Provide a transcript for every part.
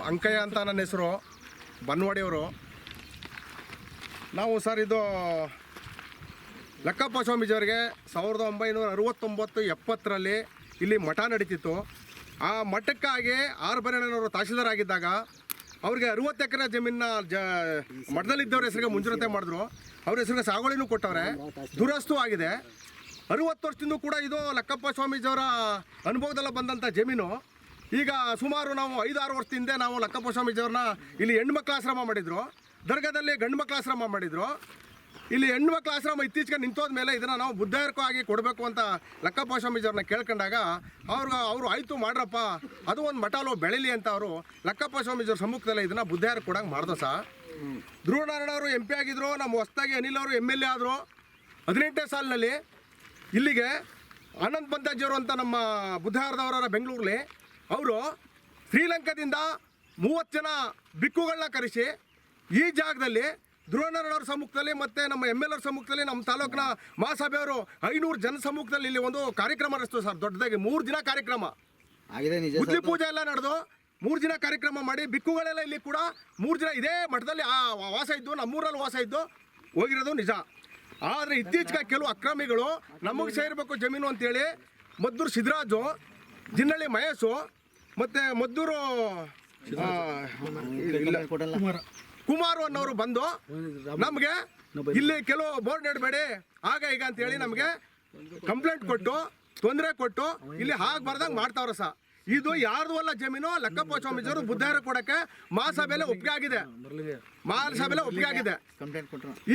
ಅಂಕಯ್ಯ ಅಂತ ನನ್ನ ಹೆಸರು, ಬನ್ವಾಡಿಯವರು. ನಾವು ಸರ್ ಇದು ಲಕ್ಕಪ್ಪ ಸ್ವಾಮೀಜಿಯವರಿಗೆ 1969-70ರಲ್ಲಿ ಇಲ್ಲಿ ಮಠ ನಡೀತಿತ್ತು. ಆ ಮಠಕ್ಕಾಗಿ ಆರ್ ಬನ್ನಣ್ಣನವರು ತಹಶೀಲ್ದಾರ್ ಆಗಿದ್ದಾಗ ಅವ್ರಿಗೆ 60 ಎಕರೆ ಜಮೀನ ಮಠದಲ್ಲಿದ್ದವ್ರ ಹೆಸರಿಗೆ ಮುಂಜೂರತೆ ಮಾಡಿದ್ರು. ಅವ್ರ ಹೆಸರಿಗೆ ಸಾಗುವಳಿನೂ ಕೊಟ್ಟವ್ರೆ, ದುರಸ್ತು ಆಗಿದೆ. 60 ವರ್ಷದಿಂದ ಕೂಡ ಇದು ಲಕ್ಕಪ್ಪ ಸ್ವಾಮೀಜಿಯವರ ಅನುಭವದಲ್ಲ ಬಂದಂಥ ಜಮೀನು. ಈಗ ಸುಮಾರು ನಾವು 5-6 ವರ್ಷದ ಹಿಂದೆ ನಾವು ಲಕ್ಕಪ್ಪ ಸ್ವಾಮೀಜಿಯವ್ರನ್ನ ಇಲ್ಲಿ ಹೆಣ್ಮಕ್ಳ ಆಶ್ರಮ ಮಾಡಿದ್ರು, ದರ್ಗಾದಲ್ಲಿ ಗಂಡು ಮಕ್ಕಳ ಆಶ್ರಮ ಮಾಡಿದ್ರು. ಇಲ್ಲಿ ಹೆಣ್ಮಕ್ಳ ಆಶ್ರಮ ಇತ್ತೀಚೆಗೆ ನಿಂತೋದ ಮೇಲೆ ಇದನ್ನು ನಾವು ಬುದ್ಧಾಯರ್ಕವಾಗಿ ಕೊಡಬೇಕು ಅಂತ ಲಕ್ಕಪ್ಪ ಸ್ವಾಮೀಜಿಯವ್ರನ್ನ ಕೇಳ್ಕೊಂಡಾಗ ಅವರು ಆಯಿತು ಮಾಡ್ರಪ್ಪ, ಅದು ಒಂದು ಮಠಾಲು ಬೆಳೀಲಿ ಅಂತ ಅವರು ಲಕ್ಕಪ್ಪ ಸ್ವಾಮೀಜಿಯವ್ರ ಸಮ್ಮುಖದಲ್ಲೇ ಇದನ್ನು ಬುದ್ಧಾಯರ್ಕ ಕೊಡಂಗೆ ಮಾಡ್ದೋ ಸಹ. ಧ್ರುವನಾರಾಯಣವರು MP ಆಗಿದ್ರು, ನಮ್ಮ ಹೊಸದಾಗಿ ಅನಿಲ್ ಅವರು MLA ಆದರು 18ನೇ ಸಾಲಿನಲ್ಲಿ. ಇಲ್ಲಿಗೆ ಆನಂದ್ ಬಂತಾಜಿಯವರು ಅಂತ ನಮ್ಮ ಬುದ್ಧಾಯರದವರ ಬೆಂಗಳೂರಲ್ಲಿ ಅವರು ಶ್ರೀಲಂಕಾದಿಂದ 30 ಜನ ಬಿಕ್ಕುಗಳನ್ನ ಕರೆಸಿ ಈ ಜಾಗದಲ್ಲಿ ಧ್ರುವನಾರಾಯಣವ್ರ ಸಮ್ಮುಖದಲ್ಲಿ ಮತ್ತು ನಮ್ಮ MLA ಸಮ್ಮುಖದಲ್ಲಿ ನಮ್ಮ ತಾಲೂಕಿನ ಮಹಾಸಭೆಯವರು 500 ಜನ ಸಮ್ಮುಖದಲ್ಲಿ ಇಲ್ಲಿ ಒಂದು ಕಾರ್ಯಕ್ರಮ ನಡೆಸ್ತು ಸರ್. ದೊಡ್ಡದಾಗಿ 3 ದಿನ ಕಾರ್ಯಕ್ರಮ ಆಗಿದೆ. ಬುದ್ಧಿ ಪೂಜೆ ಎಲ್ಲ ನಡೆದು 3 ದಿನ ಕಾರ್ಯಕ್ರಮ ಮಾಡಿ ಬಿಕ್ಕುಗಳೆಲ್ಲ ಇಲ್ಲಿ ಕೂಡ 3 ದಿನ ಇದೇ ಮಠದಲ್ಲಿ ವಾಸ ಇದ್ದು, ನಮ್ಮೂರಲ್ಲಿ ವಾಸ ಇದ್ದು ಹೋಗಿರೋದು ನಿಜ. ಆದರೆ ಇತ್ತೀಚೆಗೆ ಕೆಲವು ಅಕ್ರಮಿಗಳು ನಮಗೆ ಸೇರಬೇಕು ಜಮೀನು ಅಂತೇಳಿ ಮದ್ದೂರು ಸಿದ್ದರಾಜು, ಜಿನ್ನಳ್ಳಿ ಮಹೇಶು ಮತ್ತು ಮದ್ದೂರು ಕುಮಾರು ಅನ್ನೋರು ಬಂದು ನಮಗೆ ಇಲ್ಲಿ ಕೆಲವು ಬೋರ್ಡ್ ನೆಡಬೇಡಿ ಆಗ ಈಗ ಅಂತೇಳಿ ನಮಗೆ ಕಂಪ್ಲೇಂಟ್ ಕೊಟ್ಟು ತೊಂದರೆ ಕೊಟ್ಟು ಇಲ್ಲಿ ಹಾಗೆ ಬರ್ದಂಗೆ ಮಾಡ್ತಾವ್ರೆ ಸಹ. ಇದು ಯಾರ್ದು ಅಲ್ಲ ಜಮೀನು, ಲಕ್ಕಪ್ಪ ಸ್ವಾಮೀಜಿಯವರು ಬುದ್ಧಾಯರ ಕೊಡಕ್ಕೆ ಮಹಾಸಭೆಯಲ್ಲಿ ಒಪ್ಪಿಗೆ ಆಗಿದೆ.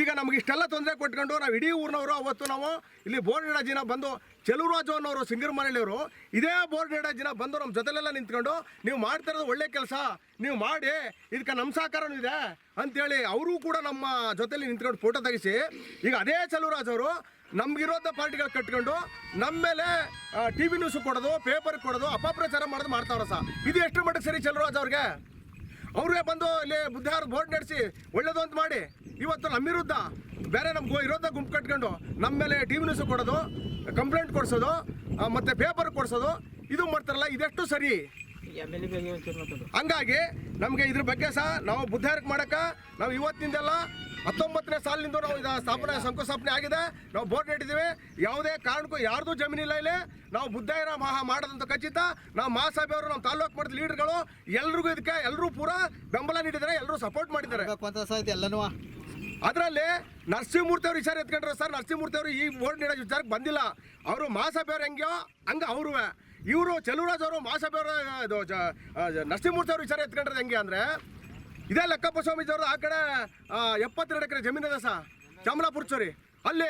ಈಗ ನಮ್ಗೆ ಇಷ್ಟೆಲ್ಲ ತೊಂದರೆ ಕೊಟ್ಕೊಂಡು ನಾವು ಇಡೀ ಊರಿನವರು ಅವತ್ತು ನಾವು ಇಲ್ಲಿ ಬೋರ್ಡ್ ನೆಡ ಜನ ಬಂದು ಚೆಲುವರಾಜು ಅನ್ನೋರು ಸಿಂಗರಮನೆಯವರು ಇದೇ ಬೋರ್ಡ್ ನೆಡ ಜನ ಬಂದು ನಮ್ಮ ಜೊತೆಲೆಲ್ಲ ನಿಂತ್ಕೊಂಡು ನೀವು ಮಾಡ್ತಾ ಇರೋದು ಒಳ್ಳೆ ಕೆಲಸ, ನೀವು ಮಾಡಿ ಇದಕ್ಕೆ ನಮ್ಮ ಸಹಕಾರನೂ ಇದೆ ಅಂತೇಳಿ ಅವರು ಕೂಡ ನಮ್ಮ ಜೊತೆಲಿ ನಿಂತ್ಕೊಂಡು ಫೋಟೋ ತೆಗಿಸಿ ಈಗ ಅದೇ ಚೆಲುವರಾಜ್ ಅವರು ನಮ್ಗಿರೋದ ಪಾರ್ಟಿಗಳು ಕಟ್ಕೊಂಡು ನಮ್ಮ ಮೇಲೆ TV ನ್ಯೂಸ್ ಕೊಡೋದು, ಪೇಪರ್ ಕೊಡೋದು, ಅಪಪ್ರಚಾರ ಮಾಡೋದು ಮಾಡ್ತಾವ್ರ ಸಹ. ಇದು ಎಷ್ಟು ಮಟ್ಟಿಗೆ ಸರಿ ಚೆಲುವರಾಜ್ ಅವ್ರಿಗೆ? ಅವ್ರಿಗೆ ಬಂದು ಇಲ್ಲಿ ಬುದ್ಧಾರ ಬೋರ್ಡ್ ನಡೆಸಿ ಒಳ್ಳೇದು ಅಂತ ಮಾಡಿ ಇವತ್ತು ನಮ್ಮ ವಿರುದ್ಧ ಬೇರೆ ನಮ್ಗೆ ಇರೋದ ಗುಂಪು ಕಟ್ಕೊಂಡು ನಮ್ಮ ಮೇಲೆ TV ನ್ಯೂಸ್ ಕೊಡೋದು, ಕಂಪ್ಲೇಂಟ್ ಕೊಡಿಸೋದು ಮತ್ತು ಪೇಪರ್ ಕೊಡಿಸೋದು ಇದು ಮಾಡ್ತಾರಲ್ಲ, ಇದೆಷ್ಟು ಸರಿ? ಹಂಗಾಗಿ ನಮಗೆ ಇದ್ರ ಬಗ್ಗೆ ಸಹ ನಾವು ಬುದ್ಧಾಯರ್ಕ ಮಾಡೋಕ್ಕೆ ನಾವು ಇವತ್ತಿಂದೆಲ್ಲ 19ನೇ ಸಾಲಿನಿಂದ ನಾವು ಇದು ಶಂಕುಸ್ಥಾಪನೆ ಆಗಿದೆ. ನಾವು ಬೋರ್ಡ್ ನೆಟ್ಟಿದ್ದೀವಿ. ಯಾವುದೇ ಕಾರಣಕ್ಕೂ ಯಾರ್ದು ಜಮೀನಿಲ್ಲ ಇಲ್ಲಿ. ನಾವು ಬುದ್ಧಾಯರ ಮಾಡೋದಂತ ಖಚಿತ. ನಾವು ಮಹಾಸಭೆಯವರು, ನಮ್ಮ ತಾಲೂಕು ಮಟ್ಟದ ಲೀಡರ್ಗಳು ಎಲ್ರಿಗೂ ಇದಕ್ಕೆ ಎಲ್ಲರೂ ಪೂರ ಬೆಂಬಲ ನೀಡಿದ್ದಾರೆ, ಎಲ್ಲರೂ ಸಪೋರ್ಟ್ ಮಾಡಿದ್ದಾರೆ. ಎಲ್ಲನೂ ಅದರಲ್ಲಿ ನರಸಿಂಹಮೂರ್ತಿ ಅವರು ವಿಚಾರ ಎತ್ಕೊಂಡ್ರೆ ಸರ್, ನರಸಿಂಹಮೂರ್ತಿ ಅವರು ಈ ಬೋರ್ಡ್ ನೀಡೋ ವಿಚಾರಕ್ಕೆ ಬಂದಿಲ್ಲ. ಅವರು ಮಹಾಸಭೆಯವರು ಹೆಂಗ್ಯೋ ಹಂಗೆ ಅವರು ಇವರು ಚೆಲುವರಾಜ್ ಅವರು ಮಹಾಸಭೆಯವರು ನರಸಿಂಹಮೂರ್ತಿ ಅವರು ವಿಚಾರ ಎತ್ಕೊಂಡ್ರೆ ಹೆಂಗೆ ಅಂದರೆ ಇದೇ ಲಕ್ಕಪ್ಪ ಸ್ವಾಮೀಜಿಯವ್ರದ್ದು ಆ ಕಡೆ 72 ಎಕರೆ ಜಮೀನಿದೆ ಸಹ ಚಾಮಲಾಪುರ ಚೋರಿ. ಅಲ್ಲಿ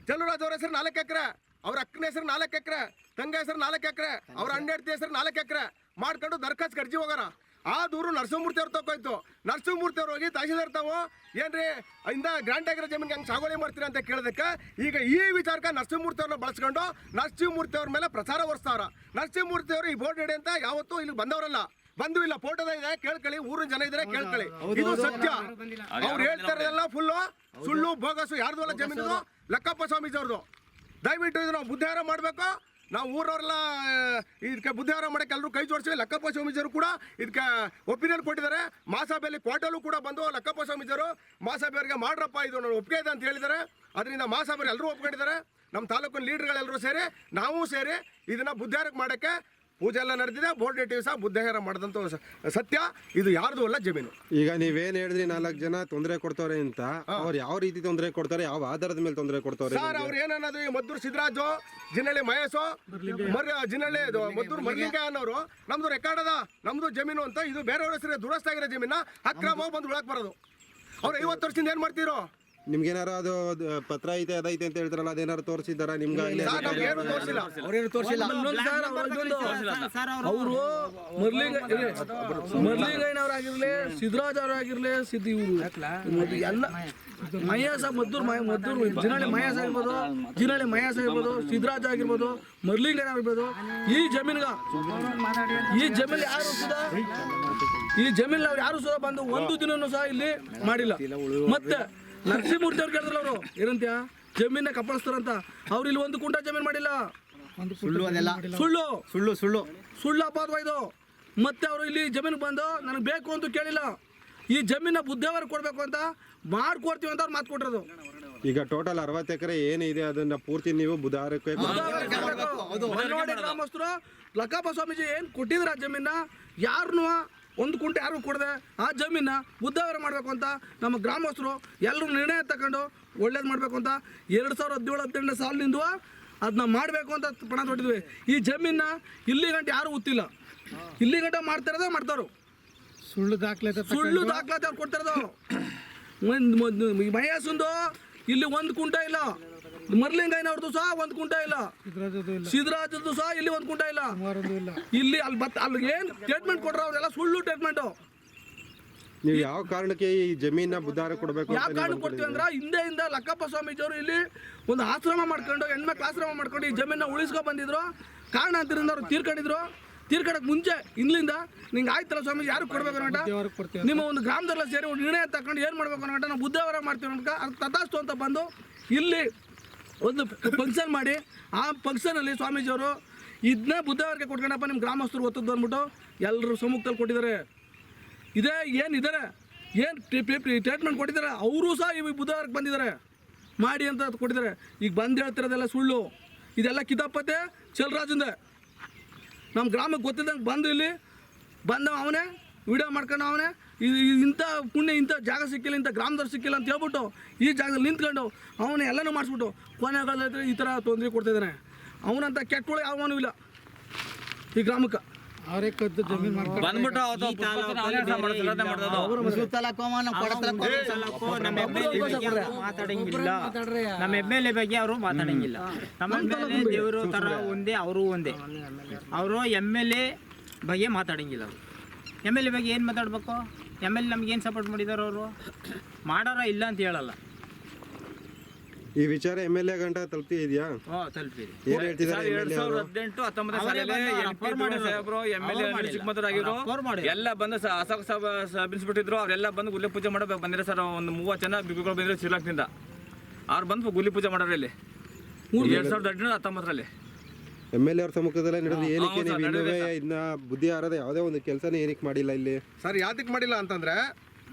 ಚೆಲುವರಾಜ್ ಅವ್ರ ಹೆಸರು 4 ಎಕರೆ, ಅವ್ರ ಅಕ್ಕನ ಹೆಸರು 4 ಎಕರೆ, ತಂಗ ಹೆಸರು 4 ಎಕರೆ, ಅವ್ರ ಹೆಂಡತಿ ಹೆಸರು 4 ಎಕರೆ ಮಾಡ್ಕೊಂಡು ದರ್ಖಾಸ್ತು ಅರ್ಜಿ ಹೋಗೋಣ. ಆ ದೂರು ನರಸಿಂಹಮೂರ್ತಿ ಅವ್ರು ತಗೋಯ್ತು. ನರಸಿಂಹಮೂರ್ತಿ ಅವ್ರು ಹೋಗಿ ತಹಶೀಲ್ದಾರ್ ತಾವು ಏನ್ರಿ ಇಂದ ಗ್ರಾಂಟ್ ಆಗಿರೋ ಜಮೀನಿಗೆ ಹಂಗೆ ಸಾಗುವಳಿ ಮಾಡ್ತೀರಾ ಅಂತ ಕೇಳೋದಕ್ಕೆ ಈಗ ಈ ವಿಚಾರಕ್ಕೆ ನರಸಿಂಹಮೂರ್ತಿ ಅವ್ರನ್ನ ಬಳಸ್ಕೊಂಡು ನರಸಿಂಹಮೂರ್ತಿ ಅವ್ರ ಮೇಲೆ ಪ್ರಚಾರ ಹೊರಿಸ್ತಾವ್ರ. ನರಸಿಂಹಮೂರ್ತಿ ಅವರು ಈ ಬೋರ್ಡ್ ನಡೆ ಅಂತ ಯಾವತ್ತೂ ಇಲ್ಲಿ ಬಂದವರಲ್ಲ, ಬಂದು ಇಲ್ಲ. ಫೋಟೋದ ಇದೆ, ಕೇಳ್ಕೊಳ್ಳಿ. ಊರಿನ ಜನ ಇದ್ರೆ ಕೇಳ್ಕೊಳ್ಳಿ. ಇದು ಸತ್ಯ. ಅವ್ರು ಹೇಳ್ತಾರಲ್ಲ ಫುಲ್ಲು ಸುಳ್ಳು ಬೋಗಸು. ಯಾರ್ದು ಅಲ್ಲ ಜಮೀನು, ಲಕ್ಕಪ್ಪ ಸ್ವಾಮೀಜಿ ಅವ್ರದ್ದು. ದಯವಿಟ್ಟು ಇದು ನಾವು ಬುದ್ಧಾರ ಮಾಡಬೇಕು. ನಾವು ಊರವ್ರೆಲ್ಲ ಇದಕ್ಕೆ ಬುದ್ಧಾರ ಮಾಡೋಕ್ಕೆ ಎಲ್ಲರೂ ಕೈ ಜೋಡಿಸಿ. ಲಕ್ಕಪ್ಪ ಸ್ವಾಮೀಜಿಯವರು ಕೂಡ ಇದಕ್ಕೆ ಒಪಿನಿಯನ್ ಕೊಟ್ಟಿದ್ದಾರೆ. ಮಹಾಸಭೆಯಲ್ಲಿ ಕೋರ್ಟಲ್ಲೂ ಕೂಡ ಬಂದು ಲಕ್ಕಪ್ಪ ಸ್ವಾಮೀಜಿಯವರು ಮಹಾಸಭೆಯವರಿಗೆ ಮಾಡ್ರಪ್ಪ ಇದು ಒಪ್ಪಿಗೆ ಇದೆ ಅಂತ ಹೇಳಿದ್ದಾರೆ. ಅದರಿಂದ ಮಹಾಸಭೆಯವರು ಎಲ್ಲರೂ ಒಪ್ಕೊಂಡಿದ್ದಾರೆ. ನಮ್ಮ ತಾಲೂಕಿನ ಲೀಡರ್ಗಳೆಲ್ಲರೂ ಸೇರಿ ನಾವು ಸೇರಿ ಇದನ್ನು ಬುದ್ಧಾರಕ್ಕೆ ಮಾಡೋಕ್ಕೆ ಪೂಜೆ ಎಲ್ಲ ನಡೆದಿದೆ. ಬೋರ್ಡ್ ನೆಟ್ಟಿವಿ ಸಹ ಬುದ್ಧಾರ ಮಾಡಿದಂಥ ಸತ್ಯ. ಇದು ಯಾರ್ದು ಅಲ್ಲ ಜಮೀನು. ಈಗ ನೀವೇನ್ ಹೇಳಿದ್ರಿ 4 ಜನ ತೊಂದರೆ ಕೊಡ್ತಾರೆ ಅಂತ, ಅವ್ರು ಯಾವ ರೀತಿ ತೊಂದರೆ ಕೊಡ್ತಾರೆ, ಯಾವ ಆಧಾರದ ಮೇಲೆ ತೊಂದರೆ ಕೊಡ್ತಾರೆ ಸರ್? ಅವ್ರು ಏನನ್ನೋದು ಈ ಮದ್ದೂರು ಸಿದ್ದರಾಜು, ಜಿನ್ನಳ್ಳಿ ಮಹೇಶು, ಜಿನ್ನಳ್ಳಿ ಮದ್ದೂರು ಮರ್ಲಿಂಗ ಅನ್ನೋರು ನಮ್ದು ರೆಕಾರ್ಡ್ ಅದ, ನಮ್ದು ಜಮೀನು ಅಂತ. ಇದು ಬೇರೆಯವ್ರ ಹೆಸರು ದುರಸ್ತಾಗಿರೋ ಜಮೀನ ಅಕ್ರಮವಾಗಿ ಬಂದು ಉಳಕ್ ಬರೋದು. ಅವ್ರು 50 ವರ್ಷದಿಂದ ಏನ್ ಮಾಡ್ತಿರೋ? ನಿಮ್ಗೇನಾರು ಅದು ಪತ್ರ ಐತೆ ಅದೈತೆ ಅಂತ ಹೇಳ್ತಾರಲ್ಲ, ಅದೇನಾರು ತೋರಿಸಿದಾರ ನಿಮ್ಗಾಗಲಿ? ಅವರು ಮರ್ಲಿಂಗಯ್ಯನವರಾಗಿರ್ಲಿ, ಸಿದ್ದರಾಜ್ ಅವರಾಗಿರ್ಲಿ, ಇವರು ಎಲ್ಲ ಮಹೇಶ ಮದ್ದೂರು ಜಿನ್ನಳ್ಳಿ ಮಹೇಶ ಆಗಿರ್ಬೋದು, ಸಿದ್ದರಾಜ್ ಆಗಿರ್ಬೋದು, ಮರ್ಲಿಂಗಯ್ಯ ಆಗಿರ್ಬೋದು. ಈ ಜಮೀನ್ ಯಾರು ಸುಧಾ ಅವ್ರು ಯಾರು ಸುಧಾ ಬಂದು ಒಂದು ದಿನನೂ ಸಹ ಇಲ್ಲಿ ಮಾಡಿಲ್ಲ. ಮತ್ತೆ ನರಸಿಂಹಮೂರ್ತಿ ಅವ್ರು ಕೇಳಿದ್ರಲ್ಲ, ಅವರು ಏನಂತ ಜಮೀನ ಕಪ್ಪಳಿಸ್ತಾರಂತ. ಅವ್ರು ಇಲ್ಲಿ 1 ಕುಂಟ ಜಮೀನು ಮಾಡಿಲ್ಲ. ಸುಳ್ಳು ಅಪವಾದ ಇದು. ಮತ್ತೆ ಅವರು ಇಲ್ಲಿ ಜಮೀನಿಗೆ ಬಂದು ನನಗೆ ಬೇಕು ಅಂತ ಕೇಳಿಲ್ಲ, ಈ ಜಮೀನ ಬುದ್ಧಿವಾರ ಕೊಡಬೇಕು ಅಂತ ಮಾಡ್ಕೊಡ್ತೀವಿ ಅಂತ ಅವ್ರು ಮಾತು ಕೊಟ್ಟಿರೋದು. ಈಗ ಟೋಟಲ್ 60 ಎಕರೆ ಏನಿದೆ ಅದನ್ನ ಪೂರ್ತಿ ನೀವು ಬುಧವಾರಕ್ಕೆ ಮಲೆನಾಡಿ ಗ್ರಾಮಸ್ಥರು ಲಕ್ಕಪ್ಪ ಸ್ವಾಮೀಜಿ ಏನು ಕೊಟ್ಟಿದ್ರು ಆ ಜಮೀನ ಯಾರನ್ನೂ ಒಂದು ಕುಂಟೆ ಯಾರು ಕೊಡದೆ ಆ ಜಮೀನ ಬುದ್ಧವಾರ ಮಾಡಬೇಕು ಅಂತ ನಮ್ಮ ಗ್ರಾಮಸ್ಥರು ಎಲ್ಲರೂ ನಿರ್ಣಯ ತಗೊಂಡು ಒಳ್ಳೇದು ಮಾಡಬೇಕು ಅಂತ 2017-18 ಸಾಲಿನಿಂದ ಅದನ್ನ ಮಾಡಬೇಕು ಅಂತ ಪಣ ತೊಟ್ಟಿದ್ವಿ. ಈ ಜಮೀನ ಇಲ್ಲಿ ಗಂಟೆ ಯಾರು ಗೊತ್ತಿಲ್ಲ, ಇಲ್ಲಿ ಗಂಟೆ ಮಾಡ್ತಾರದೇ ಮಾಡ್ತಾರೋ, ಸುಳ್ಳು ದಾಖಲಾತಿ ಅವ್ರು ಕೊಡ್ತಾರದು. ಮಹೇಶಂದು ಇಲ್ಲಿ 1 ಕುಂಟ ಇಲ್ಲ, ಮರ್ಲಿಂಗಯ್ಯನವ್ರದ್ದು ಸಹ 1 ಕುಂಟ ಇಲ್ಲ, ಸಿದ್ದರಾಜದ್ದು ಸಹ ಇಲ್ಲಿ 1 ಕುಂಟ ಇಲ್ಲ. ಇಲ್ಲಿ ಅಲ್ಲಿ ಏನು ಸ್ಟೇಟ್ಮೆಂಟ್ ಕೊಟ್ರ ಅವರೆಲ್ಲ ಸುಳ್ಳು ಸ್ಟೇಟ್ಮೆಂಟು. ನೀವು ಯಾವ ಕಾರಣಕ್ಕೆ ಈ ಜಮೀನ ಬುದ್ಧವಾರ ಕೊಡಬೇಕು ಯಾವ ಕಾರಣಕ್ಕೆ ಕೊಡ್ತೀವಿ ಅಂದ್ರೆ ಹಿಂದೆಯಿಂದ ಲಕ್ಕಪ್ಪ ಸ್ವಾಮೀಜಿಯವರು ಇಲ್ಲಿ ಒಂದು ಆಶ್ರಮ ಮಾಡ್ಕೊಂಡು ಹೆಣ್ಮಕ್ಳು ಆಶ್ರಮ ಮಾಡ್ಕೊಂಡು ಈ ಜಮೀನ ಉಳಿಸ್ಕೊ ಬಂದಿದ್ರು. ಕಾರಣಾಂತರದಿಂದ ಅವ್ರು ತೀರ್ಕೊಳಕ್ ಮುಂಚೆ ಇಲ್ಲಿಂದ ನಿಂಗೆ ಆಯ್ತಲ್ಲ ಸ್ವಾಮಿ ಯಾರು ಕೊಡ್ಬೇಕು ಅನ್ನೋಟ ನಿಮ್ಮ ಒಂದು ಗ್ರಾಮದಲ್ಲ ಸೇರಿ ಒಂದು ನಿರ್ಣಯ ತಗೊಂಡು ಏನು ಮಾಡ್ಬೇಕು ಅನ್ನೋಟ ನಾವು ಬುದ್ಧವಾರ ಮಾಡ್ತೀವಿ ಅನ್ನೋಕ ಅದು ತಥಾಸ್ತು ಅಂತ ಬಂದು ಇಲ್ಲಿ ಒಂದು ಫಂಕ್ಷನ್ ಮಾಡಿ ಆ ಫಂಕ್ಷನಲ್ಲಿ ಸ್ವಾಮೀಜಿಯವರು ಇದನ್ನ ಬುದ್ಧವಾರಕ್ಕೆ ಕೊಟ್ಕೊಂಡಪ್ಪ ನಿಮ್ಮ ಗ್ರಾಮಸ್ಥರು ಒತ್ತದ್ದು ಅಂದ್ಬಿಟ್ಟು ಎಲ್ಲರೂ ಸಮ್ಮುಖದಲ್ಲಿ ಕೊಟ್ಟಿದ್ದಾರೆ. ಇದೇ ಏನಿದ್ದಾರೆ ಏನು ಟ್ರೀಟ್ಮೆಂಟ್ ಕೊಟ್ಟಿದ್ದಾರೆ ಅವರು ಸಹ ಇವಾಗ ಬುಧವಾರಕ್ಕೆ ಬಂದಿದ್ದಾರೆ ಮಾಡಿ ಅಂತ ಕೊಟ್ಟಿದ್ದಾರೆ. ಈಗ ಬಂದು ಹೇಳ್ತಿರೋದೆಲ್ಲ ಸುಳ್ಳು, ಇದೆಲ್ಲ ಕಿತಾಪತ್ತೆ ಚಲರಾಜಂದೆ. ನಮ್ಮ ಗ್ರಾಮಕ್ಕೆ ಗೊತ್ತಿದ್ದಂಗೆ ಬಂದು ಇಲ್ಲಿ ಬಂದವ ಅವನೇ ವಿಡಿಯೋ ಮಾಡ್ಕೊಂಡು ಅವನೇ ಇಂಥ ಪುಣ್ಯ ಇಂಥ ಜಾಗ ಸಿಕ್ಕಿಲ್ಲ, ಇಂಥ ಗ್ರಾಮದವ್ರು ಸಿಕ್ಕಿಲ್ಲ ಅಂತ ಹೇಳ್ಬಿಟ್ಟು ಈ ಜಾಗದಲ್ಲಿ ನಿಂತ್ಕೊಂಡು ಅವನೇ ಎಲ್ಲನೂ ಮಾಡಿಸ್ಬಿಟ್ಟು ಕೊನೆಗಾಲದಲ್ಲಿ ಈ ಥರ ತೊಂದರೆ ಕೊಡ್ತಾಯಿದ್ದಾನೆ. ಅವನಂತ ಕೆಟ್ಟಗಳು ಯಾವನೂ ಇಲ್ಲ ಈ ಗ್ರಾಮಕ್ಕೆ. ಅವರೇ ಕದ್ದು ಜಮೀನು ಬಂದ್ಬಿಟ್ಟು ಮಾತಾಡಂಗಿಲ್ಲ, ನಮ್ಮ MLA ಬಗ್ಗೆ ಅವರು ಮಾತಾಡಂಗಿಲ್ಲ. ನಮ್ಮ MLA ದೇವರು ತರ ಒಂದೇ, ಅವರು ಒಂದೇ. ಅವರು MLA ಬಗ್ಗೆ ಮಾತಾಡಂಗಿಲ್ಲ. ಅವರು MLA ಬಗ್ಗೆ ಏನು ಮಾತಾಡ್ಬೇಕು? MLA ನಮ್ಗೆ ಏನು ಸಪೋರ್ಟ್ ಮಾಡಿದಾರ? ಅವರು ಮಾಡಾರ ಇಲ್ಲ ಅಂತ ಹೇಳಲ್ಲ. ಈ ವಿಚಾರ MLA ಗಂಟ ತಲುಪ್ತಿದ್ಯಾ? ತಲುಪಿದೆ. ಏನ್ ಹೇಳ್ತಿದ್ದಾರೆ? 2018-19 ಚಿಕ್ಕಮಗಳೂರು ಎಲ್ಲ ಬಂದು ಅಶೋಕ್ ಸಬ್ ಇನ್ಸ್ಪೆಕ್ಟರ್ ಅವರೆಲ್ಲ ಬಂದು ಗುಲ್ಲಿ ಪೂಜೆ ಮಾಡಬೇಕು ಬಂದಿರ ಸರ್. ಒಂದು 30 ಜನ ಬಿಬಿಗಳು ಬಂದಿರೋ ಶ್ರೀಲಂಕದಿಂದ. ಅವ್ರು ಬಂದು ಗುಲ್ಲಿ ಪೂಜೆ ಮಾಡೋರು ಇಲ್ಲಿ 2018-19 MLA ಅವ್ರ ಸಮ್ಮುಖದಲ್ಲೇ ನಡೆದು ಏನಕ್ಕೆ ನೀವು ಇನ್ನೂ ಇನ್ನ ಬುದ್ಧಿ ಆರದ ಯಾವುದೇ ಒಂದು ಕೆಲಸನೇ ಏನಕ್ಕೆ ಮಾಡಿಲ್ಲ ಇಲ್ಲಿ? ಸರ್ ಯಾತಕ್ಕೆ ಮಾಡಿಲ್ಲ ಅಂತಂದರೆ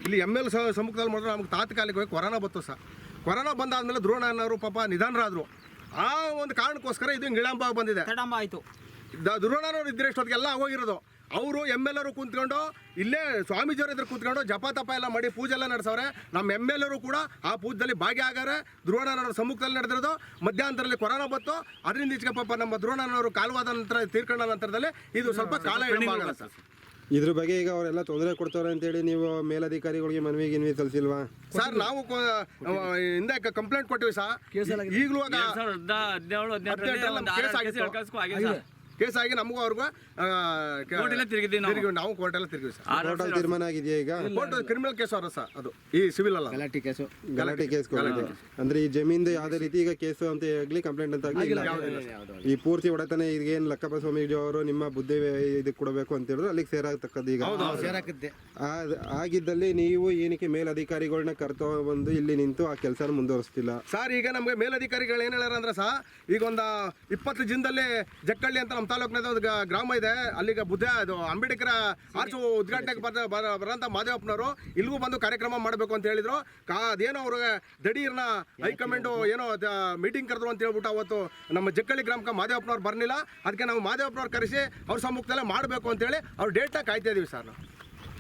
ಇಲ್ಲಿ MLA ಸಮ್ಮುಖದಲ್ಲಿ ಮಾಡಿದ್ರೆ ನಮ್ಗೆ ತಾತ್ಕಾಲಿಕವಾಗಿ ಕೊರೋನಾ ಬಂತು ಸರ್. ಕೊರೋನಾ ಬಂದಾದ್ಮೇಲೆ ಧ್ರುವಣ್ಣನವರು ಪಾಪ ನಿಧನರಾದರು. ಆ ಒಂದು ಕಾರಣಕ್ಕೋಸ್ಕರ ಇದು ವಿಳಂಬ ಬಂದಿದೆ. ತಡಂಬ ಆಯಿತು. ಧ್ರುವಣ್ಣನವರು ಇದ್ರೆ ಇಷ್ಟೊತ್ತಿಗೆಲ್ಲ ಆಗೋಗಿರೋದು. ಅವರು MLA ಕೂತ್ಕೊಂಡು ಇಲ್ಲೇ ಸ್ವಾಮೀಜಿಯವ್ರ ಎದುರು ಕೂತ್ಕೊಂಡು ಜಪ ತಪ ಎಲ್ಲ ಮಾಡಿ ಪೂಜೆ ಎಲ್ಲ ನಡೆಸವ್ರೆ. ನಮ್ಮ MLA ಕೂಡ ಆ ಪೂಜೆದಲ್ಲಿ ಭಾಗಿಯಾಗಾರೆ. ಧ್ರುವಣ್ಣನವರ ಸಮ್ಮುಖದಲ್ಲಿ ನಡೆದಿರೋದು. ಮಧ್ಯಾಂತರದಲ್ಲಿ ಕೊರೋನಾ ಬಂತು. ಅದರಿಂದ ಈಚೆಗೆ ಪಾಪ ನಮ್ಮ ಧ್ರುವಣ್ಣನವರು ಕಾಲವಾದ ನಂತರ ತೀರ್ಕೊಂಡ ನಂತರದಲ್ಲಿ ಇದು ಸ್ವಲ್ಪ ಕಾಲ ಹಿಡಿಮಾಗಲ್ಲ ಸರ್. ಇದ್ರ ಬಗ್ಗೆ ಈಗ ಅವರೆಲ್ಲ ತೊಂದರೆ ಕೊಡ್ತಾರೆ ಅಂತೇಳಿ ನೀವು ಮೇಲಧಿಕಾರಿಗಳಿಗೆ ಮನವಿ ಸಲ್ಲಿಸಿಲ್ವಾ ಸರ್? ನಾವು ಹಿಂದೆ ಕಂಪ್ಲೇಂಟ್ ಕೊಟ್ಟಿವಿ ಸರ್. ಈಗಲೂ ಕೇಸ್ ಆಗಿ ನಮಗೂ ಅವ್ರಿಗೂ ನಾವು ಕೋರ್ಟೆಲ್ಲ ತಿರುಗಿವಿ ಸರ್. ಟೋಟಲ್ ತೀರ್ಮಾನ ಆಗಿದೆಯಾ ಈಗ? ಕೋರ್ಟ್ ಕ್ರಿಮಿನಲ್ ಕೇಸ್ ಅವ್ರ ಸರ್, ಅದು ಈ ಸಿವಿಲ್ ಅಲ್ಲ, ಗಲಾಟೆ ಕೇಸ್. ಅಂದ್ರೆ ಈ ಜಮೀನ್ದು ಯಾವುದೇ ರೀತಿ ಈಗ ಕೇಸು ಅಂತ ಆಗ್ಲಿ ಕಂಪ್ಲೇಂಟ್ ಅಂತ ಆಗ್ಲಿ ಈ ಪೂರ್ತಿ ಒಡೆತನ ಈಗೇನು ಲಕ್ಕಪ್ಪ ಸ್ವಾಮೀಜಿ ಅವರು ನಿಮ್ಮ ಬುದ್ಧಿ ಇದಕ್ಕೆ ಕೊಡಬೇಕು ಅಂತ ಹೇಳಿದ್ರು ಅಲ್ಲಿಗೆ ಸೇರಾಗ್ತಕ್ಕದ್ದು. ಈಗ ಆಗಿದ್ದಲ್ಲಿ ನೀವು ಏನಕ್ಕೆ ಮೇಲಧಿಕಾರಿಗಳನ್ನ ಕರ್ತ ಬಂದು ಇಲ್ಲಿ ನಿಂತು ಆ ಕೆಲಸ ಮುಂದುವರಿಸ್ತಿಲ್ಲ ಸರ್? ಈಗ ನಮಗೆ ಮೇಲಧಿಕಾರಿಗಳು ಏನು ಹೇಳ್ಯಾರ ಅಂದ್ರೆ ಸರ್, ಈಗ ಒಂದು 20 ದಿನದಲ್ಲಿ ಜಕ್ಕಳ್ಳಿ ಅಂತ ನಮ್ಮ ತಾಲೂಕಿನ ಒಂದು ಗ್ರಾಮ ಇದೆ, ಅಲ್ಲಿಗೆ ಅದು ಅಂಬೇಡ್ಕರ್ ಆರ್ಚು ಉದ್ಘಾಟನೆಗೆ ಬರಂತ ಮಾದೇವಪ್ಪನವರು ಇಲ್ಲಿಗೂ ಬಂದು ಕಾರ್ಯಕ್ರಮ ಮಾಡಬೇಕು ಅಂತ ಹೇಳಿದ್ರು. ಅದೇನೋ ಅವ್ರಿಗೆ ದಿಢೀರ್ನ ಹೈಕಮಾಂಡು ಏನೋ ಮೀಟಿಂಗ್ ಕರೆದ್ರು ಅಂತ ಹೇಳ್ಬಿಟ್ಟು ಅವತ್ತು ನಮ್ಮ ಜಕ್ಕಳ್ಳಿ ಗ್ರಾಮಕ್ಕೆ ಮಾದೇವಪ್ಪನವ್ರು ಬರಲಿಲ್ಲ. ಅದಕ್ಕೆ ನಾವು ಮಾದೇವಪ್ಪನವ್ರು ಕರೆಸಿ ಅವ್ರ ಸಮ್ಮುಖದಲ್ಲೇ ಮಾಡಬೇಕು ಅಂತೇಳಿ ಅವ್ರ ಡೇಟ್ನ ಕಾಯ್ತಾ ಇದೀವಿ ಸರ್ ನಾವು.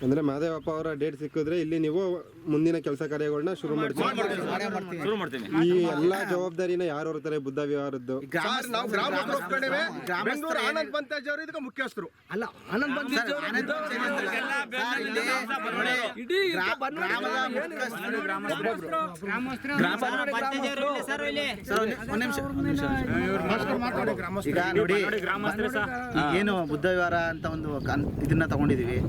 ಅಂದ್ರೆ ಮಾದೇವಪ್ಪ ಅವರ ಡೇಟ್ ಸಿಕ್ಕಿದ್ರೆ ಇಲ್ಲಿ ನೀವು ಮುಂದಿನ ಕೆಲಸ ಕಾರ್ಯಗಳನ್ನ ಶುರು ಮಾಡ್ತೀವಿ. ಈ ಎಲ್ಲಾ ಜವಾಬ್ದಾರಿನ ಯಾರು ಹೊರ್ತಾರೆ ಬುದ್ಧ ವ್ಯವಹಾರದ್ದು? ನಾವು ಗ್ರಾಮಸ್ಥರು ಒಪ್ಕೊಂಡಿವೆ. ಬೆಂಗಳೂರು ಆನಂದ್ ಪಂತಾಜ್ ಅವರು ಇದಕ್ಕೆ ಮುಖ್ಯಸ್ಥರು ಅಲ್ಲ. ಆನಂದ್ ಪಂತಾಜ್ ಈಗ ನೋಡಿ, ಏನು ಬುದ್ಧ ವ್ಯವಹಾರ ಅಂತ ಒಂದು ಇದನ್ನ ತಗೊಂಡಿದೀವಿ.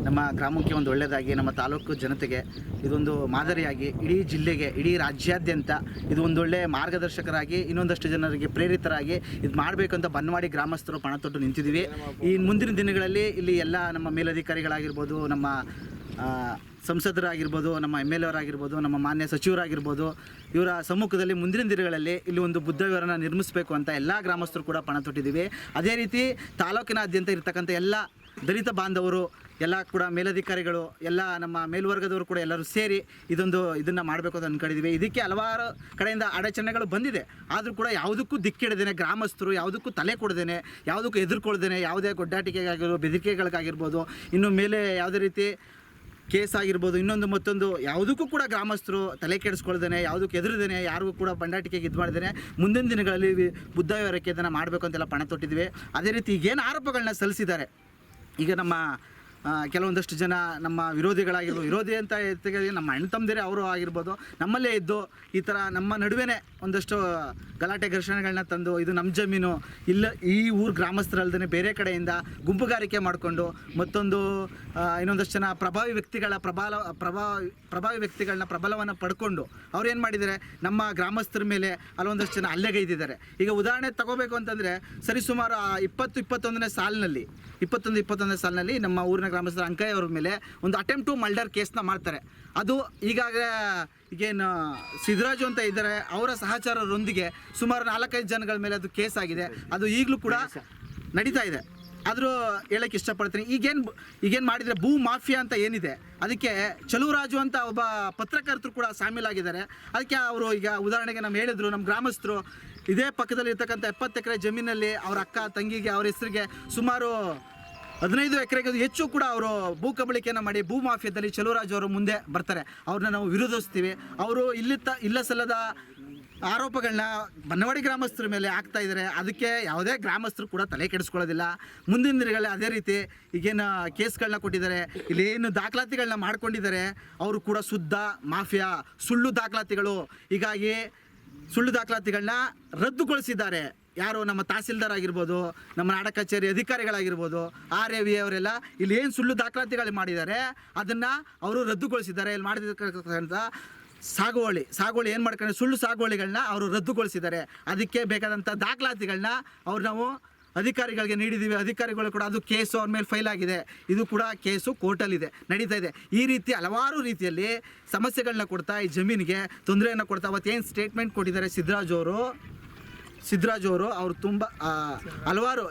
ನಮ್ಮ ಗ್ರಾಮಕ್ಕೆ ಒಂದು ಒಳ್ಳೆಯದಾಗಿ, ನಮ್ಮ ತಾಲೂಕು ಜನತೆಗೆ ಇದೊಂದು ಮಾದರಿಯಾಗಿ, ಇಡೀ ಜಿಲ್ಲೆಗೆ, ಇಡೀ ರಾಜ್ಯಾದ್ಯಂತ ಇದು ಒಂದೊಳ್ಳೆ ಮಾರ್ಗದರ್ಶಕರಾಗಿ, ಇನ್ನೊಂದಷ್ಟು ಜನರಿಗೆ ಪ್ರೇರಿತರಾಗಿ ಇದು ಮಾಡಬೇಕಂತ ಬನ್ನವಾಡಿ ಗ್ರಾಮಸ್ಥರು ಪಣ ತೊಟ್ಟು ನಿಂತಿದ್ದೀವಿ. ಈ ಮುಂದಿನ ದಿನಗಳಲ್ಲಿ ಇಲ್ಲಿ ಎಲ್ಲ ನಮ್ಮ ಮೇಲಧಿಕಾರಿಗಳಾಗಿರ್ಬೋದು, ನಮ್ಮ ಸಂಸದರಾಗಿರ್ಬೋದು, ನಮ್ಮ MLA ಅವರಾಗಿರ್ಬೋದು, ನಮ್ಮ ಮಾನ್ಯ ಸಚಿವರಾಗಿರ್ಬೋದು, ಇವರ ಸಮ್ಮುಖದಲ್ಲಿ ಮುಂದಿನ ದಿನಗಳಲ್ಲಿ ಇಲ್ಲಿ ಒಂದು ಬುದ್ಧ ವಿಹಾರನ ನಿರ್ಮಿಸಬೇಕು ಅಂತ ಎಲ್ಲ ಗ್ರಾಮಸ್ಥರು ಕೂಡ ಪಣ ತೊಟ್ಟಿದ್ದೀವಿ. ಅದೇ ರೀತಿ ತಾಲೂಕಿನಾದ್ಯಂತ ಇರ್ತಕ್ಕಂಥ ಎಲ್ಲ ದಲಿತ ಬಾಂಧವರು ಎಲ್ಲ ಕೂಡ ಮೇಲಧಿಕಾರಿಗಳು ಎಲ್ಲ ನಮ್ಮ ಮೇಲ್ವರ್ಗದವರು ಕೂಡ ಎಲ್ಲರೂ ಸೇರಿ ಇದನ್ನು ಮಾಡಬೇಕು ಅಂತ ಅಂದ್ಕೊಂಡಿದ್ದೀವಿ. ಇದಕ್ಕೆ ಹಲವಾರು ಕಡೆಯಿಂದ ಅಡಚಣೆಗಳು ಬಂದಿದೆ, ಆದರೂ ಕೂಡ ಯಾವುದಕ್ಕೂ ದಿಕ್ಕಿಡದೇನೆ ಗ್ರಾಮಸ್ಥರು ಯಾವುದಕ್ಕೂ ತಲೆ ಕೊಡದೇನೆ, ಯಾವುದಕ್ಕೂ ಎದುರ್ಕೊಳ್ದೇನೆ, ಯಾವುದೇ ಗೊಡ್ಡಾಟಿಕೆಗಾಗಿರ್ಬೋದು, ಬೆದರಿಕೆಗಳಿಗಾಗಿರ್ಬೋದು, ಇನ್ನು ಮೇಲೆ ಯಾವುದೇ ರೀತಿ ಕೇಸ್ ಆಗಿರ್ಬೋದು, ಇನ್ನೊಂದು ಮತ್ತೊಂದು ಯಾವುದಕ್ಕೂ ಕೂಡ ಗ್ರಾಮಸ್ಥರು ತಲೆ ಕೆಡಿಸ್ಕೊಳ್ದೇನೆ, ಯಾವುದಕ್ಕೂ ಎದುರದೇನೆ, ಯಾರಿಗೂ ಕೂಡ ಬಂಡಾಟಿಕೆಗೆ ಇದು ಮಾಡಿದೇನೆ ಮುಂದಿನ ದಿನಗಳಲ್ಲಿ ಬುದ್ಧ ವಿಹಾರಕ್ಕೆ ಇದನ್ನು ಮಾಡಬೇಕು ಅಂತೆಲ್ಲ ಪಣ ತೊಟ್ಟಿದ್ವಿ. ಅದೇ ರೀತಿ ಈಗೇನು ಆರೋಪಗಳನ್ನ ಸಲ್ಲಿಸಿದ್ದಾರೆ, ಈಗ ನಮ್ಮ ಕೆಲವೊಂದಷ್ಟು ಜನ ನಮ್ಮ ವಿರೋಧಿಗಳಾಗಿರ್ಬೋದು, ವಿರೋಧಿ ಅಂತ ನಮ್ಮ ಅಣ್ಣ ತಮ್ಮದಿರೇ ಅವರು ಆಗಿರ್ಬೋದು, ನಮ್ಮಲ್ಲೇ ಇದ್ದು ಈ ಥರ ನಮ್ಮ ನಡುವೆ ಒಂದಷ್ಟು ಗಲಾಟೆ ಘರ್ಷಣೆಗಳನ್ನ ತಂದು ಇದು ನಮ್ಮ ಜಮೀನು ಇಲ್ಲ, ಈ ಊರು ಗ್ರಾಮಸ್ಥರಲ್ಲದೆ ಬೇರೆ ಕಡೆಯಿಂದ ಗುಂಪುಗಾರಿಕೆ ಮಾಡಿಕೊಂಡು ಮತ್ತೊಂದು ಇನ್ನೊಂದಷ್ಟು ಜನ ಪ್ರಭಾವಿ ವ್ಯಕ್ತಿಗಳನ್ನ ಪ್ರಬಲವನ್ನು ಪಡ್ಕೊಂಡು ಅವ್ರು ಏನು ಮಾಡಿದ್ದಾರೆ, ನಮ್ಮ ಗ್ರಾಮಸ್ಥರ ಮೇಲೆ ಅಲ್ಲೊಂದಷ್ಟು ಜನ ಹಲ್ಲೆಗೈದಿದ್ದಾರೆ. ಈಗ ಉದಾಹರಣೆ ತಗೋಬೇಕು ಅಂತಂದರೆ ಸರಿಸುಮಾರು 21ನೇ ಸಾಲಿನಲ್ಲಿ ನಮ್ಮ ಊರಿನ ಗ್ರಾಮಸ್ಥರ ಅಂಕಯ್ಯ ಅವ್ರ ಮೇಲೆ ಒಂದು ಅಟೆಂಪ್ಟ್ ಟು ಮರ್ಡರ್ ಕೇಸ್ನ ಮಾಡ್ತಾರೆ. ಅದು ಈಗೇನು ಸಿದ್ದರಾಜು ಅಂತ ಇದ್ದಾರೆ, ಅವರ ಸಹಚರರೊಂದಿಗೆ ಸುಮಾರು 4-5 ಜನಗಳ ಮೇಲೆ ಅದು ಕೇಸ್ ಆಗಿದೆ. ಅದು ಈಗಲೂ ಕೂಡ ನಡೀತಾ ಇದೆ. ಆದರೂ ಹೇಳಕ್ಕೆ ಇಷ್ಟಪಡ್ತೀನಿ, ಈಗೇನು ಮಾಡಿದರೆ ಭೂ ಮಾಫಿಯಾ ಅಂತ ಏನಿದೆ ಅದಕ್ಕೆ ಚಲುವರಾಜು ಅಂತ ಒಬ್ಬ ಪತ್ರಕರ್ತರು ಕೂಡ ಶಾಮೀಲಾಗಿದ್ದಾರೆ. ಅದಕ್ಕೆ ಅವರು ಈಗ ಉದಾಹರಣೆಗೆ ನಮ್ಮ ಹೇಳಿದ್ರು, ನಮ್ಮ ಗ್ರಾಮಸ್ಥರು ಇದೇ ಪಕ್ಕದಲ್ಲಿ ಇರ್ತಕ್ಕಂಥ 70 ಎಕರೆ ಜಮೀನಲ್ಲಿ ಅವ್ರ ಅಕ್ಕ ತಂಗಿಗೆ ಅವ್ರ ಹೆಸರಿಗೆ ಸುಮಾರು 15 ಎಕರೆಗೆ ಹೆಚ್ಚು ಕೂಡ ಅವರು ಭೂ ಕಬಳಿಕೆಯನ್ನು ಮಾಡಿ ಭೂ ಮಾಫಿಯಾದಲ್ಲಿ ಚಲುವರಾಜು ಅವರು ಮುಂದೆ ಬರ್ತಾರೆ. ಅವ್ರನ್ನ ನಾವು ವಿರೋಧಿಸ್ತೀವಿ. ಅವರು ಇಲ್ಲ ಸಲ್ಲದ ಆರೋಪಗಳನ್ನ ಬನ್ನವಾಡಿ ಗ್ರಾಮಸ್ಥರ ಮೇಲೆ ಆಗ್ತಾ ಇದ್ದಾರೆ. ಅದಕ್ಕೆ ಯಾವುದೇ ಗ್ರಾಮಸ್ಥರು ಕೂಡ ತಲೆ ಕೆಡಿಸ್ಕೊಳ್ಳೋದಿಲ್ಲ. ಮುಂದಿನ ದಿನಗಳಲ್ಲಿ ಅದೇ ರೀತಿ ಈಗೇನು ಕೇಸ್ಗಳನ್ನ ಕೊಟ್ಟಿದ್ದಾರೆ, ಇಲ್ಲೇನು ದಾಖಲಾತಿಗಳನ್ನ ಮಾಡ್ಕೊಂಡಿದ್ದಾರೆ, ಅವರು ಕೂಡ ಶುದ್ಧ ಮಾಫಿಯಾ ಸುಳ್ಳು ದಾಖಲಾತಿಗಳು. ಹೀಗಾಗಿ ಸುಳ್ಳು ದಾಖಲಾತಿಗಳನ್ನ ರದ್ದುಗೊಳಿಸಿದ್ದಾರೆ. ಯಾರು ನಮ್ಮ ತಹಸೀಲ್ದಾರ್ ಆಗಿರ್ಬೋದು, ನಮ್ಮ ನಾಡ ಕಚೇರಿ ಅಧಿಕಾರಿಗಳಾಗಿರ್ಬೋದು, RAV ಅವರೆಲ್ಲ ಇಲ್ಲಿ ಏನು ಸುಳ್ಳು ದಾಖಲಾತಿಗಳು ಮಾಡಿದ್ದಾರೆ ಅದನ್ನು ಅವರು ರದ್ದುಗೊಳಿಸಿದ್ದಾರೆ. ಇಲ್ಲಿ ಮಾಡಿರ್ತಕ್ಕಂಥ ಸಾಗುವಳಿ ಏನು ಮಾಡ್ಕೊಂಡು ಸುಳ್ಳು ಸಾಗುವಳಿಗಳನ್ನ ಅವರು ರದ್ದುಗೊಳಿಸಿದ್ದಾರೆ. ಅದಕ್ಕೆ ಬೇಕಾದಂಥ ದಾಖಲಾತಿಗಳನ್ನ ನಾವು ಅಧಿಕಾರಿಗಳಿಗೆ ನೀಡಿದ್ದೀವಿ. ಅಧಿಕಾರಿಗಳು ಕೂಡ ಅದು ಕೇಸು ಅವ್ರ ಮೇಲೆ ಫೈಲ್ ಆಗಿದೆ. ಇದು ಕೂಡ ಕೇಸು ಕೋರ್ಟಲ್ಲಿದೆ, ನಡೀತಾ ಇದೆ. ಈ ರೀತಿ ಹಲವಾರು ರೀತಿಯಲ್ಲಿ ಸಮಸ್ಯೆಗಳನ್ನ ಕೊಡ್ತಾ ಈ ಜಮೀನಿಗೆ ತೊಂದರೆಯನ್ನು ಕೊಡ್ತಾ ಅವತ್ತೇನು ಸ್ಟೇಟ್ಮೆಂಟ್ ಕೊಟ್ಟಿದ್ದಾರೆ ಸಿದ್ದರಾಜು ಅವರು ಅವರು ತುಂಬ ಹಲವಾರು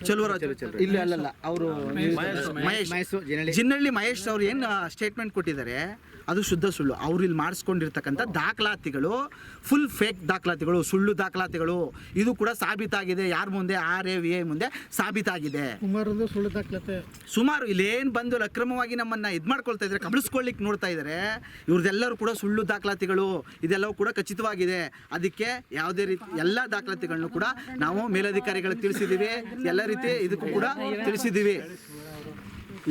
ಚಲುವರಾಜು ಇಲ್ಲಿ ಅಲ್ಲಲ್ಲ ಅವರು ಜಿನ್ನಳ್ಳಿ ಮಹೇಶ್ ಅವರು ಏನು ಸ್ಟೇಟ್ಮೆಂಟ್ ಕೊಟ್ಟಿದ್ದಾರೆ ಅದು ಶುದ್ಧ ಸುಳ್ಳು. ಅವರು ಇಲ್ಲಿ ಮಾಡಿಸ್ಕೊಂಡಿರ್ತಕ್ಕಂಥ ದಾಖಲಾತಿಗಳು ಫುಲ್ ಫೇಕ್ ದಾಖಲಾತಿಗಳು, ಸುಳ್ಳು ದಾಖಲಾತಿಗಳು. ಇದು ಕೂಡ ಸಾಬೀತಾಗಿದೆ. ಯಾರ ಮುಂದೆ RAV ಮುಂದೆ ಸಾಬೀತಾಗಿದೆ. ಸುಮಾರು ಇಲ್ಲೇನು ಬಂದು ಅಕ್ರಮವಾಗಿ ನಮ್ಮನ್ನು ಇದು ಮಾಡ್ಕೊಳ್ತಾ ಇದ್ದಾರೆ, ಕಬಳಿಸ್ಕೊಳ್ಳಿಕ್ಕೆ ನೋಡ್ತಾ ಇದ್ದಾರೆ. ಇವ್ರದ್ದೆಲ್ಲರೂ ಕೂಡ ಸುಳ್ಳು ದಾಖಲಾತಿಗಳು. ಇದೆಲ್ಲವೂ ಕೂಡ ಖಚಿತವಾಗಿದೆ. ಅದಕ್ಕೆ ಯಾವುದೇ ರೀತಿ ಎಲ್ಲ ದಾಖಲಾತಿಗಳನ್ನು ಕೂಡ ನಾವು ಮೇಲಧಿಕಾರಿಗಳಿಗೆ ತಿಳಿಸಿದ್ದೀವಿ. ಎಲ್ಲ ರೀತಿ ಇದಕ್ಕೂ ಕೂಡ ತಿಳಿಸಿದ್ದೀವಿ.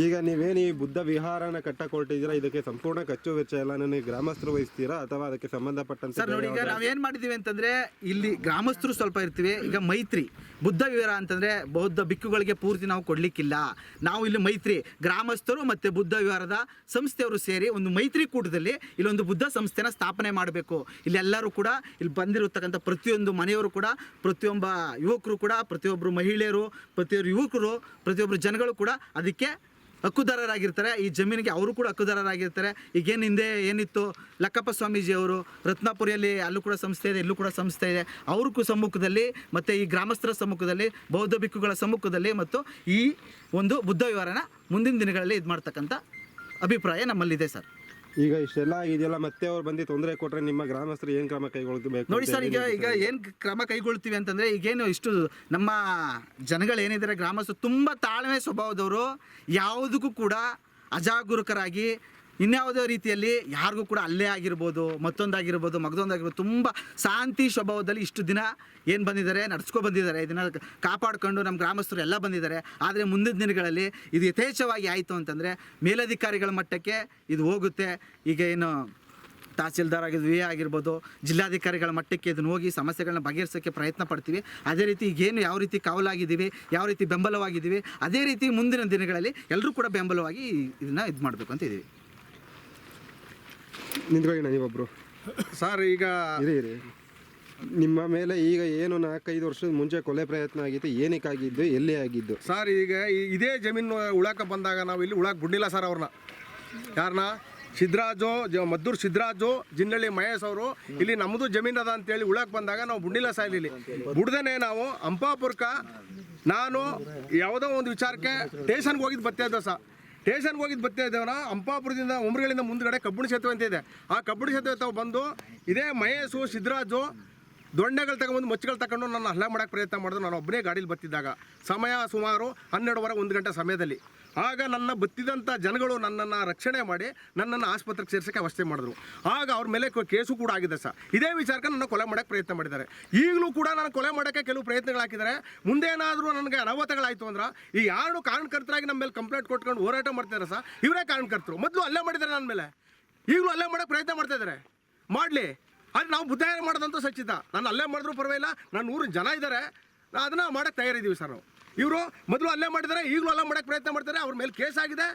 ಈಗ ನೀವೇನು ಈ ಬುದ್ಧ ವಿಹಾರನ ಕಟ್ಟಕೊಳ್ತಿದ್ದೀರಾ, ಇದಕ್ಕೆ ಸಂಪೂರ್ಣ ಖರ್ಚು ವೆಚ್ಚ ಎಲ್ಲ ನನಗೆ ಗ್ರಾಮಸ್ಥರು ವಹಿಸ್ತೀರಾ ಅಥವಾ ಅದಕ್ಕೆ ಸಂಬಂಧಪಟ್ಟಂತೆ? ಸರ್ ನೋಡಿ, ಈಗ ನಾವೇನು ಮಾಡಿದ್ದೀವಿ ಅಂತಂದರೆ ಇಲ್ಲಿ ಗ್ರಾಮಸ್ಥರು ಸ್ವಲ್ಪ ಇರ್ತೀವಿ. ಈಗ ಮೈತ್ರಿ ಬುದ್ಧ ವಿಹಾರ ಅಂತಂದರೆ ಬೌದ್ಧ ಬಿಕ್ಕುಗಳಿಗೆ ಪೂರ್ತಿ ನಾವು ಕೊಡಲಿಕ್ಕಿಲ್ಲ. ನಾವು ಇಲ್ಲಿ ಮೈತ್ರಿ ಗ್ರಾಮಸ್ಥರು ಮತ್ತು ಬುದ್ಧ ವಿಹಾರದ ಸಂಸ್ಥೆಯವರು ಸೇರಿ ಒಂದು ಮೈತ್ರಿ ಕೂಟದಲ್ಲಿ ಇಲ್ಲೊಂದು ಬುದ್ಧ ಸಂಸ್ಥೆನ ಸ್ಥಾಪನೆ ಮಾಡಬೇಕು. ಇಲ್ಲಿ ಎಲ್ಲರೂ ಕೂಡ ಇಲ್ಲಿ ಬಂದಿರತಕ್ಕಂಥ ಪ್ರತಿಯೊಂದು ಮನೆಯವರು ಕೂಡ, ಪ್ರತಿಯೊಬ್ಬ ಯುವಕರು ಕೂಡ, ಪ್ರತಿಯೊಬ್ಬರು ಮಹಿಳೆಯರು, ಪ್ರತಿಯೊಬ್ಬರು ಯುವಕರು, ಪ್ರತಿಯೊಬ್ಬರು ಜನಗಳು ಕೂಡ ಅದಕ್ಕೆ ಹಕ್ಕುದಾರರಾಗಿರ್ತಾರೆ. ಈ ಜಮೀನಿಗೆ ಅವರು ಕೂಡ ಹಕ್ಕುದಾರರಾಗಿರ್ತಾರೆ. ಈಗೇನು ಹಿಂದೆ ಏನಿತ್ತು ಲಕ್ಕಪ್ಪ ಸ್ವಾಮೀಜಿ ಅವರು ರತ್ನಾಪುರಿಯಲ್ಲಿ ಅಲ್ಲೂ ಕೂಡ ಸಂಸ್ಥೆ ಇದೆ, ಇಲ್ಲೂ ಕೂಡ ಸಂಸ್ಥೆ ಇದೆ. ಅವ್ರಿಗೂ ಸಮ್ಮುಖದಲ್ಲಿ ಮತ್ತು ಈ ಗ್ರಾಮಸ್ಥರ ಸಮ್ಮುಖದಲ್ಲಿ, ಬೌದ್ಧ ಬಿಕ್ಕುಗಳ ಸಮ್ಮುಖದಲ್ಲಿ ಮತ್ತು ಈ ಒಂದು ಬುದ್ಧ ವಿಹಾರನ ಮುಂದಿನ ದಿನಗಳಲ್ಲಿ ಇದು ಮಾಡ್ತಕ್ಕಂಥ ಅಭಿಪ್ರಾಯ ನಮ್ಮಲ್ಲಿದೆ ಸರ್. ಈಗ ಇಷ್ಟೆಲ್ಲ ಆಗಿದೆಯಲ್ಲ, ಮತ್ತೆ ಅವ್ರು ಬಂದು ತೊಂದರೆ ಕೊಟ್ಟರೆ ನಿಮ್ಮ ಗ್ರಾಮಸ್ಥರು ಏನು ಕ್ರಮ ಕೈಗೊಳ್ಳಬೇಕು? ನೋಡಿ ಸರ್, ಈಗ ಏನು ಕ್ರಮ ಕೈಗೊಳ್ತೀವಿ ಅಂತಂದರೆ, ಈಗೇನು ಇಷ್ಟು ನಮ್ಮ ಜನಗಳೇನಿದ್ದಾರೆ ಗ್ರಾಮಸ್ಥರು ತುಂಬ ತಾಳ್ಮೆ ಸ್ವಭಾವದವರು, ಯಾವುದಕ್ಕೂ ಕೂಡ ಅಜಾಗರೂಕರಾಗಿ ಇನ್ಯಾವುದೇ ರೀತಿಯಲ್ಲಿ ಯಾರಿಗೂ ಕೂಡ ಅಲ್ಲೇ ಆಗಿರ್ಬೋದು, ಮತ್ತೊಂದಾಗಿರ್ಬೋದು, ಮಗದೊಂದಾಗಿರ್ಬೋದು, ತುಂಬ ಶಾಂತಿ ಸ್ವಭಾವದಲ್ಲಿ ಇಷ್ಟು ದಿನ ಏನು ಬಂದಿದ್ದಾರೆ ಬಂದಿದ್ದಾರೆ. ಇದನ್ನು ಕಾಪಾಡಿಕೊಂಡು ನಮ್ಮ ಗ್ರಾಮಸ್ಥರು ಎಲ್ಲ ಬಂದಿದ್ದಾರೆ. ಆದರೆ ಮುಂದಿನ ದಿನಗಳಲ್ಲಿ ಇದು ಯಥೇಚ್ಛವಾಗಿ ಆಯಿತು ಅಂತಂದರೆ ಮೇಲಧಿಕಾರಿಗಳ ಮಟ್ಟಕ್ಕೆ ಇದು ಹೋಗುತ್ತೆ. ಈಗ ಏನು ತಹಸೀಲ್ದಾರ್ VA ಆಗಿರ್ಬೋದು, ಜಿಲ್ಲಾಧಿಕಾರಿಗಳ ಮಟ್ಟಕ್ಕೆ ಇದನ್ನು ಹೋಗಿ ಸಮಸ್ಯೆಗಳನ್ನ ಬಗೆಹರಿಸೋಕ್ಕೆ ಪ್ರಯತ್ನ ಪಡ್ತೀವಿ. ಅದೇ ರೀತಿ ಈಗೇನು ಯಾವ ರೀತಿ ಕಾವಲಾಗಿದ್ದೀವಿ, ಯಾವ ರೀತಿ ಬೆಂಬಲವಾಗಿದ್ದೀವಿ, ಅದೇ ರೀತಿ ಮುಂದಿನ ದಿನಗಳಲ್ಲಿ ಎಲ್ಲರೂ ಕೂಡ ಬೆಂಬಲವಾಗಿ ಇದನ್ನು ಇದು ಮಾಡಬೇಕು ಅಂತ ಇದ್ದೀವಿ. ನಿಂತ್ಕೊಳ್ಳೋಣ ನೀವೊಬ್ಬರು ಸರ್. ಈಗ ಇರಿ, ನಿಮ್ಮ ಮೇಲೆ ಈಗ ಏನು 4-5 ವರ್ಷದ ಮುಂಚೆ ಕೊಲೆ ಪ್ರಯತ್ನ ಆಗಿತ್ತು, ಏನಕ್ಕಾಗಿದ್ದು, ಎಲ್ಲಿ ಆಗಿದ್ದು? ಸರ್ ಈಗ ಇದೇ ಜಮೀನು ಉಳಾಕ ಬಂದಾಗ ನಾವು ಇಲ್ಲಿ ಉಳಾಕ ಬಿಡ್ಲಿಲ್ಲ ಸರ್. ಅವ್ರನ್ನ ಯಾರನ್ನ ಸಿದ್ದರಾಜು ಮದ್ದೂರು ಸಿದ್ದರಾಜು ಜಿನ್ನಳ್ಳಿ ಮಹೇಶ್ ಅವರು ಇಲ್ಲಿ ನಮ್ಮದು ಜಮೀನು ಅದ ಅಂತೇಳಿ ಉಳಕ್ಕೆ ಬಂದಾಗ ನಾವು ಬುಡ್ಡಿಲ್ಲ ಸಾಯ್ಲಿಲ್ಲಿ ಬುಡ್ದೇನೆ ನಾವು ಅಂಪಾಪುರಕ್ಕೆ ನಾನು ಯಾವುದೋ ಒಂದು ವಿಚಾರಕ್ಕೆ ಸ್ಟೇಷನ್ಗೆ ಹೋಗಿದ್ದು ಬರ್ತಾ ಇದ್ದೆ ಸ್ಟೇಷನ್ಗೆ ಹೋಗಿದ್ದು ಬರ್ತಾ ಇದ್ದೇವನ ಅಂಪಾಪುರದಿಂದ ಉಮ್ರಗಳಿಂದ ಮುಂದ್ಗಡೆ ಕಬ್ಬುಣ ಸೇತುವೆ ಅಂತ ಇದೆ. ಆ ಕಬ್ಬುಣ ಸೇತುವೆ ತಾವು ಬಂದು ಇದೇ ಮಹೇಶು ಸಿದ್ದರಾಜು ದೊಣ್ಣೆಗಳು ತಗೊಂಡು ಮಚ್ಚಗಳು ತಗೊಂಡು ನನ್ನ ಹಲ್ಲೆ ಮಾಡೋಕ್ಕೆ ಪ್ರಯತ್ನ ಮಾಡಿದ್ರು. ನಾನು ಒಬ್ಬನೇ ಗಾಡೀಲಿ ಬತ್ತಿದ್ದಾಗ ಸಮಯ ಸುಮಾರು 12:15 1 ಗಂಟೆ ಸಮಯದಲ್ಲಿ. ಆಗ ನನ್ನ ಬತ್ತಿದಂಥ ಜನಗಳು ನನ್ನನ್ನು ರಕ್ಷಣೆ ಮಾಡಿ ನನ್ನನ್ನು ಆಸ್ಪತ್ರೆಗೆ ಸೇರ್ಸೋಕ್ಕೆ ವ್ಯವಸ್ಥೆ ಮಾಡಿದ್ರು. ಆಗ ಅವ್ರ ಮೇಲೆ ಕೇಸು ಕೂಡ ಆಗಿದೆ ಸರ್. ಇದೇ ವಿಚಾರಕ್ಕೆ ನನ್ನ ಕೊಲೆ ಮಾಡೋಕ್ಕೆ ಪ್ರಯತ್ನ ಮಾಡಿದ್ದಾರೆ. ಈಗಲೂ ಕೂಡ ನಾನು ಕೊಲೆ ಮಾಡೋಕ್ಕೆ ಕೆಲವು ಪ್ರಯತ್ನಗಳು ಹಾಕಿದ್ದಾರೆ. ಮುಂದೇನಾದರೂ ನನಗೆ ಅನಾಹುತಗಳಾಯಿತು ಅಂದ್ರೆ ಈ ಯಾರು ಕಾರಣಕರ್ತರಾಗಿ ನಮ್ಮ ಮೇಲೆ ಕಂಪ್ಲೇಂಟ್ ಕೊಟ್ಕೊಂಡು ಹೋರಾಟ ಮಾಡ್ತಿದ್ದಾರೆ ಸರ್, ಇವರೇ ಕಾರಣಕರ್ತರು. ಮೊದಲು ಅಲ್ಲೇ ಮಾಡಿದ್ದಾರೆ ನನ್ನ ಮೇಲೆ, ಈಗಲೂ ಅಲ್ಲೇ ಮಾಡೋಕ್ಕೆ ಪ್ರಯತ್ನ ಮಾಡ್ತಾ ಇದ್ದಾರೆ. ಮಾಡಲಿ, ಅದು ನಾವು ಬುದ್ಧಾಯನ ಮಾಡೋದಂತೂ ಸಚ್ಚಿತ. ನಾನು ಅಲ್ಲೇ ಮಾಡಿದ್ರು ಪರವಾಗಿಲ್ಲ, ನಾನು 100 ಜನ ಇದ್ದಾರೆ, ಅದನ್ನು ಮಾಡೋಕ್ಕೆ ತಯಾರಿದ್ದೀವಿ ಸರ್ ನಾವು. ಇವರು ಮೊದಲು ಅಲ್ಲೇ ಮಾಡಿದ್ದಾರೆ, ಈಗಲೂ ಅಲ್ಲೇ ಮಾಡೋಕ್ಕೆ ಪ್ರಯತ್ನ ಮಾಡ್ತಾರೆ. ಅವ್ರ ಮೇಲೆ ಕೇಸ್ ಆಗಿದೆ,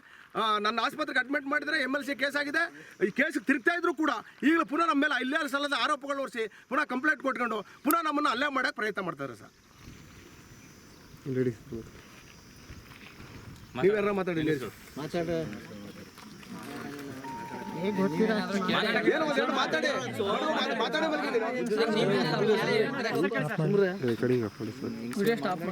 ನನ್ನ ಆಸ್ಪತ್ರೆಗೆ ಅಡ್ಮಿಟ್ ಮಾಡಿದರೆ MLC ಕೇಸ್ ಆಗಿದೆ. ಈ ಕೇಸಿಗೆ ತಿರುಗ್ತಾ ಇದ್ರು ಕೂಡ ಈಗಲೂ ಪುನಃ ನಮ್ಮ ಮೇಲೆ ಇಲ್ಲೇ ಸಲ್ಲದ ಆರೋಪಗಳು ಹೊರಿಸಿ ಪುನಃ ಕಂಪ್ಲೇಂಟ್ ಕೊಟ್ಕೊಂಡು ಪುನಃ ನಮ್ಮನ್ನು ಅಲ್ಲೇ ಮಾಡೋಕ್ಕೆ ಪ್ರಯತ್ನ ಮಾಡ್ತಾರೆ ಸರ್. ನೀವ್ಯಾರ ಮಾತಾಡಿ ಮಾತಾಡಿ